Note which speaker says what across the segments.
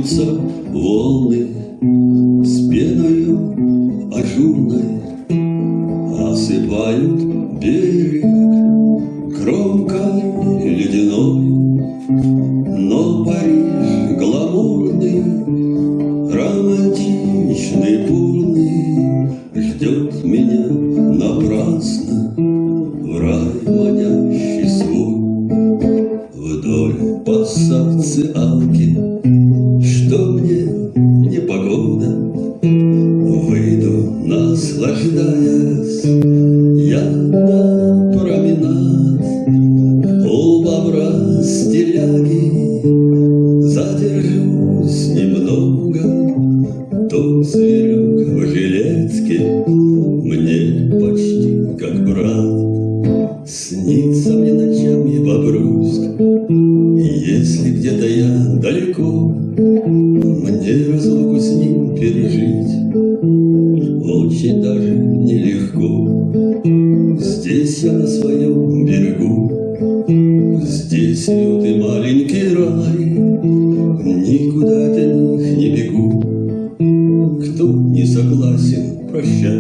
Speaker 1: льются волны с пеною ажурной, осыпают берег кромкой ледяной. Но Париж гламурный, романтичный, бурный ждет меня напрасно в рай манящий свой. Вдоль по социалке, что мне непогода, выйду, наслаждаясь я на променад. У бобра стиляги задержусь немного, тот зверек в жилетке мне почти как брат. Снится мне ночами Бобруйск, если где-то я далеко, мне разлуку с ним пережить очень даже нелегко. Здесь я на своем берегу, здесь лютый маленький рай, никуда от них не бегу. Кто не согласен, прощай.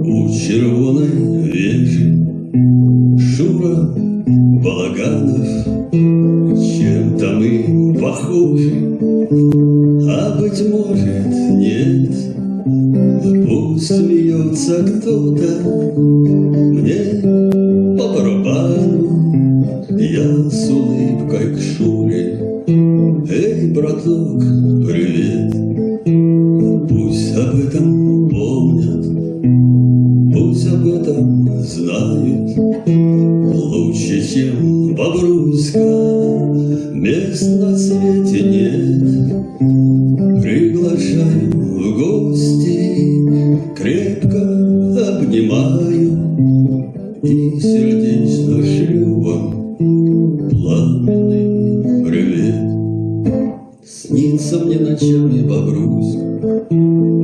Speaker 1: У червоной вежи Шура Балаганов, чем-то мы похожи, а быть может нет. Пусть смеется кто-то, мне по барабану, я с улыбкой к Шуре. Эй, браток, привет. Пусть об этом помнят, пусть об этом знают. Лучше, чем Бобруйска, мест на свете нет. Приглашаю в гости, крепко обнимаю и сердечно шлю вам пламенный привет. Снится мне ночами Бобруйск,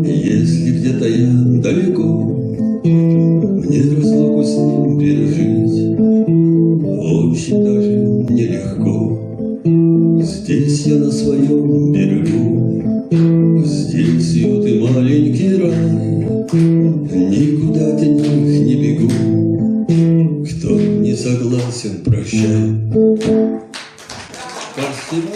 Speaker 1: если где-то я далеко, мне разлуку с ним пережить очень даже нелегко. Здесь я на своем берегу, здесь лютый маленький рай, никуда от них не бегу. Кто не согласен, прощай. Спасибо.